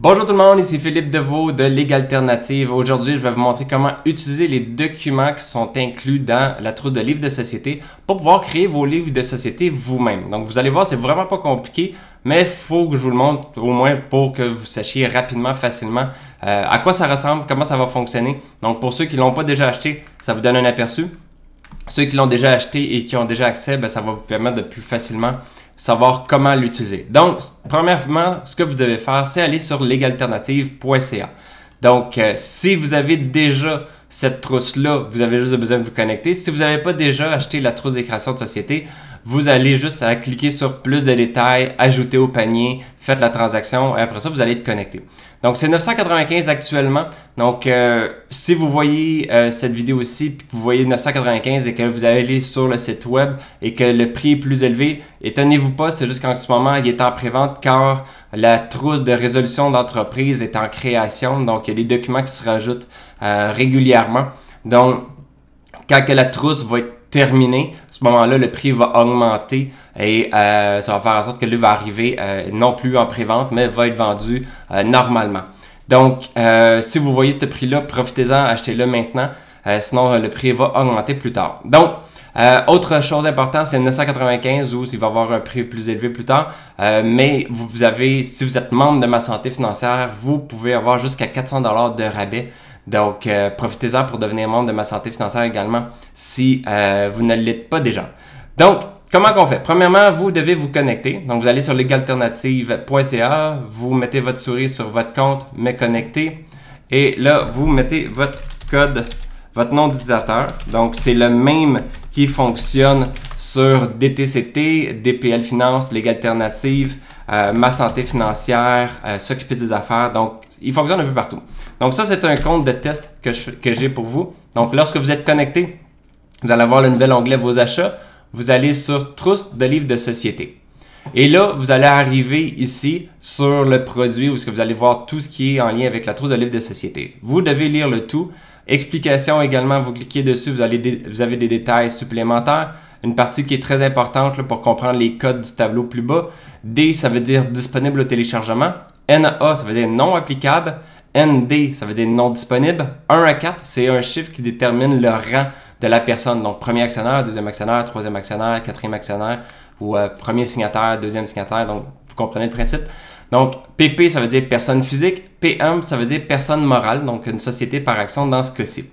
Bonjour tout le monde, ici Philippe Deveau de Ligue Alternative. Aujourd'hui, je vais vous montrer comment utiliser les documents qui sont inclus dans la trousse de livres de société pour pouvoir créer vos livres de société vous-même. Donc vous allez voir, c'est vraiment pas compliqué, mais il faut que je vous le montre au moins pour que vous sachiez rapidement, facilement à quoi ça ressemble, comment ça va fonctionner. Donc pour ceux qui ne l'ont pas déjà acheté, ça vous donne un aperçu. Ceux qui l'ont déjà acheté et qui ont déjà accès, ça va vous permettre de plus facilement savoir comment l'utiliser. Donc, premièrement, ce que vous devez faire, c'est aller sur legalternative.ca. Donc, si vous avez déjà cette trousse-là, vous avez juste besoin de vous connecter. Si vous n'avez pas déjà acheté la trousse des créations de société, vous allez juste à cliquer sur plus de détails, ajouter au panier, faites la transaction et après ça, vous allez être connecté. Donc, c'est 995 actuellement. Donc, si vous voyez cette vidéo-ci, puis que vous voyez 995 et que vous allez sur le site web et que le prix est plus élevé, étonnez-vous pas, c'est juste qu'en ce moment, il est en pré-vente car la trousse de résolution d'entreprise est en création. Donc, il y a des documents qui se rajoutent régulièrement. Donc, quand que la trousse va être terminée, à ce moment-là, le prix va augmenter et ça va faire en sorte que lui va arriver non plus en pré-vente, mais va être vendu normalement. Donc, si vous voyez ce prix-là, profitez-en, achetez-le maintenant, sinon le prix va augmenter plus tard. Donc, autre chose importante, c'est 995 où il va y avoir un prix plus élevé plus tard, mais vous avez, si vous êtes membre de Ma Santé Financière, vous pouvez avoir jusqu'à 400 $ de rabais. Donc, profitez-en pour devenir membre de Ma Santé Financière également si vous ne l'êtes pas déjà. Donc, comment qu'on fait? Premièrement, vous devez vous connecter. Donc, vous allez sur legalternative.ca, vous mettez votre souris sur votre compte, me connecter, et là, vous mettez votre code, votre nom d'utilisateur. Donc, c'est le même qui fonctionne sur DTCT, DPL Finance, Ligue Alternative, Ma Santé Financière, S'occuper des affaires. Donc, il fonctionne un peu partout. Donc, ça, c'est un compte de test que j'ai pour vous. Donc, lorsque vous êtes connecté, vous allez avoir le nouvel onglet Vos achats. Vous allez sur Trousse de livres de société. Et là, vous allez arriver ici sur le produit où vous allez voir tout ce qui est en lien avec la trousse de livres de société. Vous devez lire le tout. Explication également, vous cliquez dessus, vous avez des détails supplémentaires. Une partie qui est très importante là, pour comprendre les codes du tableau plus bas. D, ça veut dire disponible au téléchargement. NA, ça veut dire non applicable. ND, ça veut dire non disponible. 1 à 4, c'est un chiffre qui détermine le rang de la personne. Donc, premier actionnaire, deuxième actionnaire, troisième actionnaire, quatrième actionnaire ou premier signataire, deuxième signataire. Donc, vous comprenez le principe. Donc, PP, ça veut dire personne physique. PM, ça veut dire personne morale. Donc, une société par action dans ce cas-ci.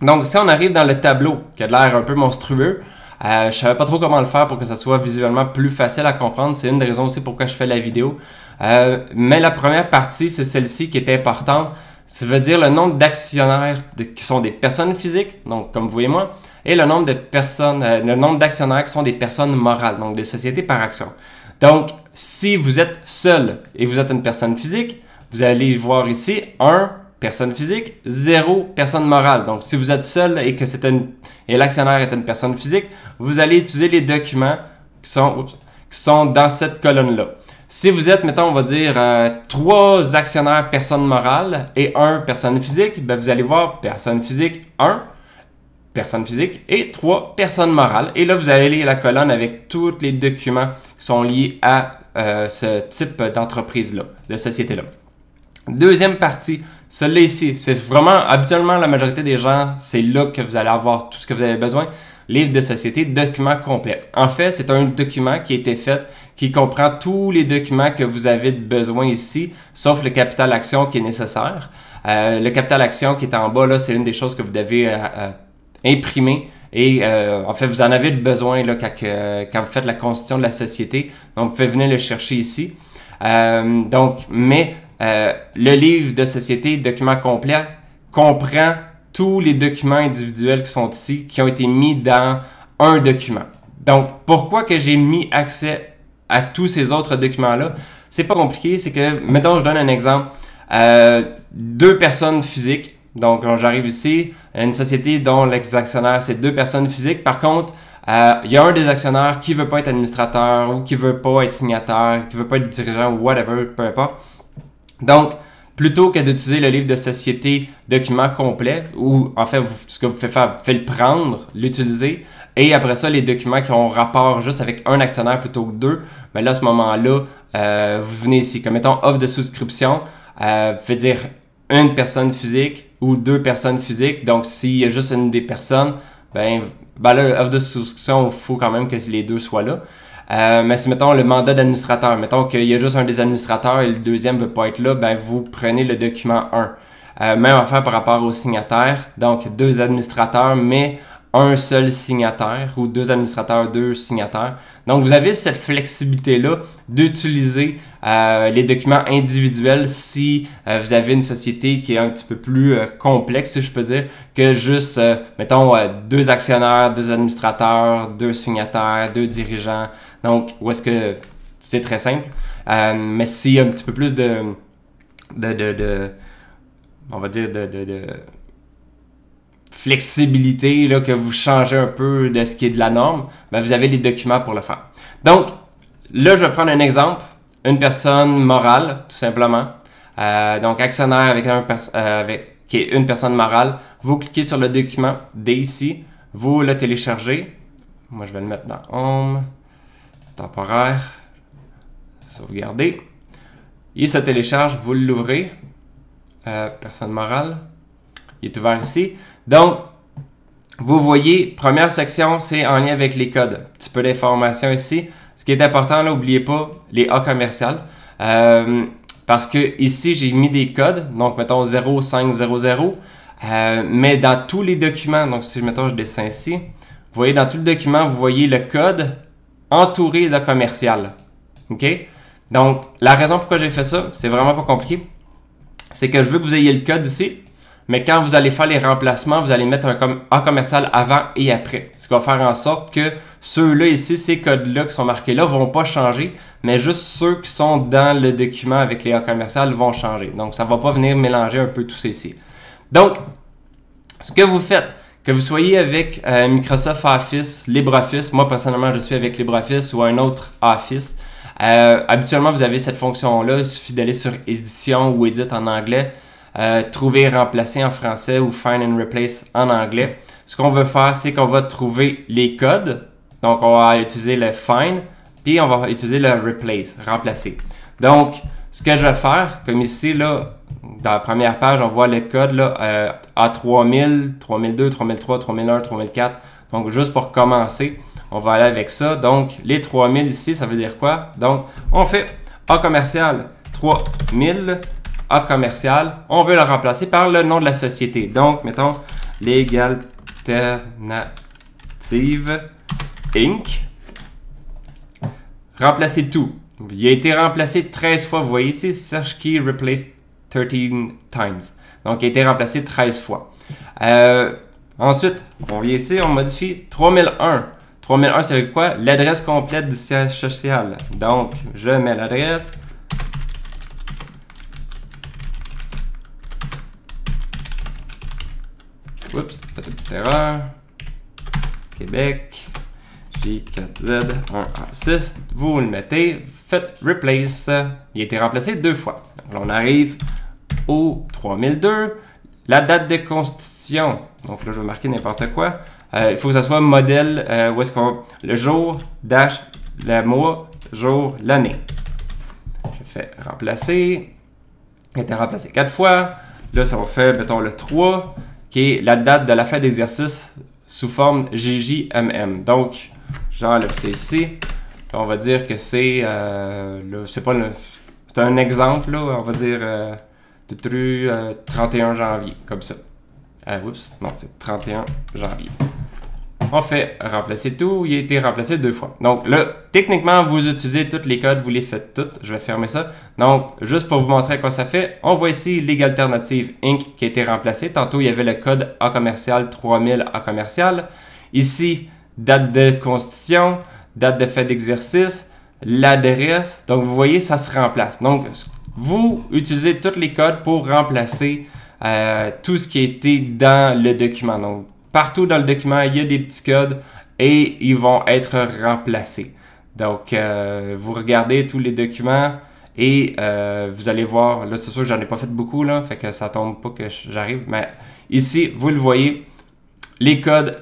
Donc, si on arrive dans le tableau qui a l'air un peu monstrueux, je ne savais pas trop comment le faire pour que ça soit visuellement plus facile à comprendre. C'est une des raisons aussi pourquoi je fais la vidéo. Mais la première partie, c'est celle-ci qui est importante. Ça veut dire le nombre d'actionnaires qui sont des personnes physiques, donc comme vous voyez moi, et le nombre de personnes, le nombre d'actionnaires qui sont des personnes morales, donc des sociétés par action. Donc, si vous êtes seul et vous êtes une personne physique, vous allez voir ici 1 personne physique, 0 personne morale. Donc, si vous êtes seul et que et l'actionnaire est une personne physique, vous allez utiliser les documents qui sont dans cette colonne-là. Si vous êtes, mettons, on va dire 3 actionnaires personnes morales et 1 personne physique, vous allez voir personne physique 1, personne physique et 3 personnes morales. Et là, vous allez lire la colonne avec tous les documents qui sont liés à ce type d'entreprise-là, de société-là. Deuxième partie, celle-là ici, c'est vraiment, habituellement, la majorité des gens, c'est là que vous allez avoir tout ce que vous avez besoin. Livre de société, document complet. En fait, c'est un document qui a été fait, qui comprend tous les documents que vous avez besoin ici, sauf le capital action qui est nécessaire. Le capital action qui est en bas, là, c'est une des choses que vous devez imprimer. Et en fait, vous en avez besoin là, quand vous faites la constitution de la société. Donc, vous pouvez venir le chercher ici. Le livre de société, document complet, comprend tous les documents individuels qui sont ici, qui ont été mis dans un document. Donc, pourquoi que j'ai mis accès à tous ces autres documents-là? C'est pas compliqué, c'est que, mettons, je donne un exemple. 2 personnes physiques. Donc, j'arrive ici, une société dont l'ex-actionnaire, c'est 2 personnes physiques. Par contre, il y a un des actionnaires qui veut pas être administrateur ou qui veut pas être signataire, qui veut pas être dirigeant ou whatever, peu importe. Donc, plutôt que d'utiliser le livre de société document complet, ou en fait, ce que vous faites faire, vous faites le prendre, l'utiliser, et après ça, les documents qui ont rapport juste avec un actionnaire plutôt que 2, mais là, à ce moment-là, vous venez ici, comme mettons offre de souscription, Vous pouvez dire une personne physique ou deux personnes physiques. Donc, s'il y a juste une des personnes, ben là, offre de souscription, il faut quand même que les deux soient là. Mais si, mettons, le mandat d'administrateur, mettons qu'il y a juste un des administrateurs et le deuxième ne veut pas être là, ben vous prenez le document 1. Même affaire par rapport aux signataires. Donc, deux administrateurs, mais un seul signataire ou deux administrateurs, deux signataires. Donc, vous avez cette flexibilité-là d'utiliser les documents individuels si vous avez une société qui est un petit peu plus complexe, si je peux dire, que juste, mettons, deux actionnaires, deux administrateurs, deux signataires, deux dirigeants. Donc, où est-ce que c'est très simple. Mais s'il y a un petit peu plus on va dire, de flexibilité, là, que vous changez un peu de ce qui est de la norme, ben vous avez les documents pour le faire. Donc, là, je vais prendre un exemple. Une personne morale, tout simplement. Donc, actionnaire qui est une personne morale. Vous cliquez sur le document D ici. Vous le téléchargez. Moi, je vais le mettre dans Home. Temporaire. Sauvegarder. Il se télécharge. Vous l'ouvrez. Personne morale. Il est ouvert ici. Donc, vous voyez, première section, c'est en lien avec les codes. Un petit peu d'informations ici. Ce qui est important, là, n'oubliez pas les A commerciales. Parce que ici, j'ai mis des codes. Donc, mettons 0500. Mais dans tous les documents, donc si mettons je descends ici, vous voyez dans tout le document, vous voyez le code entouré de commercial. OK? Donc, la raison pourquoi j'ai fait ça, c'est vraiment pas compliqué. C'est que je veux que vous ayez le code ici. Mais quand vous allez faire les remplacements, vous allez mettre un A commercial avant et après. Ce qui va faire en sorte que ceux-là ici, ces codes-là qui sont marqués là, ne vont pas changer, mais juste ceux qui sont dans le document avec les A commercial vont changer. Donc, ça ne va pas venir mélanger un peu tout ça ici. Donc, ce que vous faites, que vous soyez avec Microsoft Office, LibreOffice, moi personnellement, je suis avec LibreOffice ou un autre Office. Habituellement, vous avez cette fonction-là, il suffit d'aller sur Édition ou Edit en anglais. Trouver et remplacer en français ou Find and Replace en anglais. Ce qu'on veut faire, c'est qu'on va trouver les codes. Donc, on va utiliser le Find, puis on va utiliser le Replace, remplacer. Donc, ce que je vais faire, comme ici, là, dans la première page, on voit le code là, A3000, 3002, 3003, 3001, 3004. Donc, juste pour commencer, on va aller avec ça. Donc, les 3000 ici, ça veut dire quoi? Donc, on fait A commercial 3000. A commercial, on veut le remplacer par le nom de la société. Donc, mettons, Legalternative Inc. Remplacer tout. Il a été remplacé 13 fois. Vous voyez ici, search key replaced 13 times. Donc, il a été remplacé 13 fois. Ensuite, on vient ici, on modifie 3001. 3001, c'est quoi? L'adresse complète du siège social. Donc, je mets l'adresse. Oups, fait une petite erreur. Québec, J4Z1A6. Vous le mettez, faites Replace. Il a été remplacé 2 fois. Donc, on arrive au 3002. La date de constitution. Donc là, je vais marquer n'importe quoi. Il faut que ça soit modèle, où est-ce qu'on... Le jour, dash, le mois, jour, l'année. Je fais remplacer. Il a été remplacé 4 fois. Là, ça on fait, mettons, le 3. Qui est la date de la fin d'exercice sous forme GJMM. Donc, j'enlève ça ici. On va dire que c'est, c'est un exemple, là, on va dire 31 janvier, comme ça. Oups, non, c'est 31 janvier. On fait remplacer tout, il a été remplacé 2 fois. Donc là, techniquement, vous utilisez tous les codes, vous les faites toutes. Je vais fermer ça. Donc, juste pour vous montrer à quoi ça fait, on voit ici Legalternative Inc. qui a été remplacé. Tantôt, il y avait le code A commercial 3000 A commercial. Ici, date de constitution, date de fait d'exercice, l'adresse. Donc, vous voyez, ça se remplace. Donc, vous utilisez tous les codes pour remplacer tout ce qui a été dans le document. Donc, partout dans le document, il y a des petits codes et ils vont être remplacés. Donc, vous regardez tous les documents et vous allez voir, là c'est sûr que j'en ai pas fait beaucoup, là, fait que ça tombe pas que j'arrive, mais ici, vous le voyez, les codes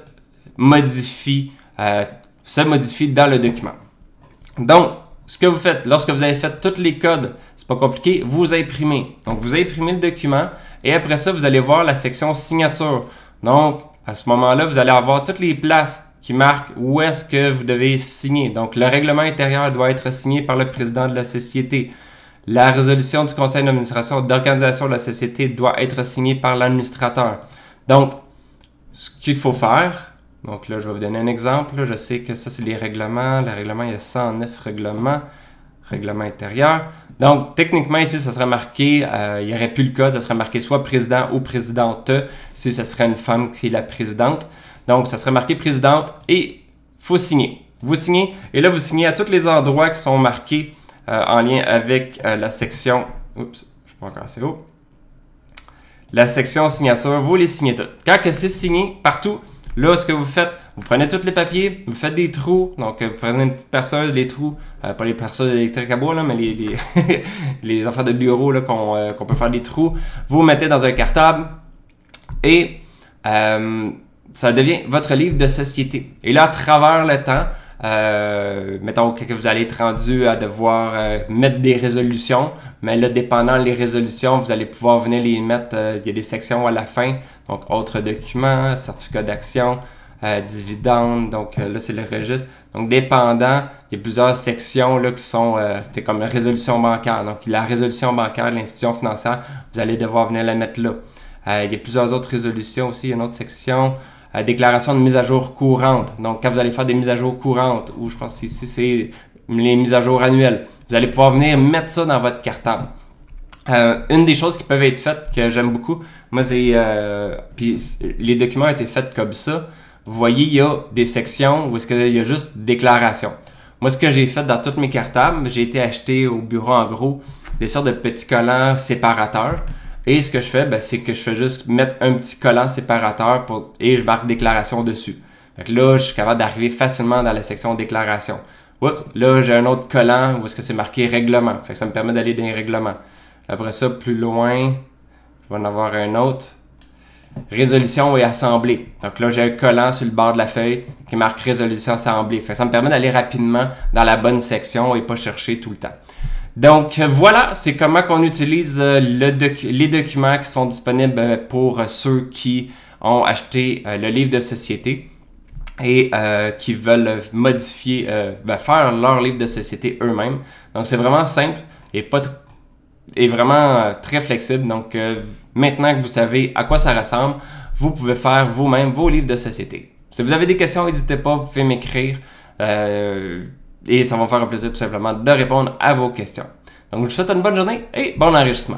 se modifient dans le document. Donc, ce que vous faites, lorsque vous avez fait tous les codes, c'est pas compliqué, vous imprimez. Donc, vous imprimez le document et après ça, vous allez voir la section signature. Donc, à ce moment-là, vous allez avoir toutes les places qui marquent où est-ce que vous devez signer. Donc, le règlement intérieur doit être signé par le président de la société. La résolution du conseil d'administration d'organisation de la société doit être signée par l'administrateur. Donc, ce qu'il faut faire, donc là, je vais vous donner un exemple. Là, je sais que ça, c'est les règlements. Le règlement, il y a 109 règlements. Règlement intérieur. Donc, techniquement, ici, ça serait marqué, il n'y aurait plus le code, ça serait marqué soit président ou présidente, si ce serait une femme qui est la présidente. Donc, ça serait marqué présidente et il faut signer. Vous signez, et là, vous signez à tous les endroits qui sont marqués en lien avec la section... Oups, je suis pas encore assez haut. La section signature, vous les signez toutes. Quand c'est signé partout, là, ce que vous faites, vous prenez tous les papiers, vous faites des trous. Donc, vous prenez une petite perceuse, les trous, pas les perceuses électriques à bois, là, mais les affaires de bureau là, qu'on peut faire des trous. Vous mettez dans un cartable et ça devient votre livre de société. Et là, à travers le temps, mettons que vous allez être rendu à devoir mettre des résolutions, mais là, dépendant des résolutions, vous allez pouvoir venir les mettre, il y a des sections à la fin, donc autres documents, certificat d'action, dividendes, donc là, c'est le registre. Donc, dépendant, il y a plusieurs sections là, qui sont c'est comme la résolution bancaire. Donc, la résolution bancaire de l'institution financière, vous allez devoir venir la mettre là. Il y a plusieurs autres résolutions aussi, il y a une autre section. Déclaration de mise à jour courante. Donc, quand vous allez faire des mises à jour courantes, ou je pense que ici, c'est les mises à jour annuelles, vous allez pouvoir venir mettre ça dans votre cartable. Une des choses qui peuvent être faites, que j'aime beaucoup, moi, c'est... puis les documents ont été faits comme ça. Vous voyez, il y a des sections où est-ce qu'il y a juste déclaration. Moi, ce que j'ai fait dans toutes mes cartables, j'ai été acheter au bureau en gros des sortes de petits collants séparateurs. Et ce que je fais, c'est que je fais juste mettre un petit collant séparateur et je marque déclaration dessus. Fait que là, je suis capable d'arriver facilement dans la section déclaration. Oups, là, j'ai un autre collant où est-ce que c'est marqué règlement. Fait que ça me permet d'aller dans les règlements. Après ça, plus loin, je vais en avoir un autre. Résolution et assemblée. Donc là, j'ai un collant sur le bord de la feuille qui marque résolution assemblée. Fait que ça me permet d'aller rapidement dans la bonne section et pas chercher tout le temps. Donc voilà, c'est comment qu'on utilise les documents qui sont disponibles pour ceux qui ont acheté le livre de société et qui veulent modifier, faire leur livre de société eux-mêmes. Donc c'est vraiment simple et vraiment très flexible. Donc maintenant que vous savez à quoi ça ressemble, vous pouvez faire vous-même vos livres de société. Si vous avez des questions, n'hésitez pas, vous pouvez m'écrire. Et ça va me faire un plaisir tout simplement de répondre à vos questions. Donc, je vous souhaite une bonne journée et bon enrichissement.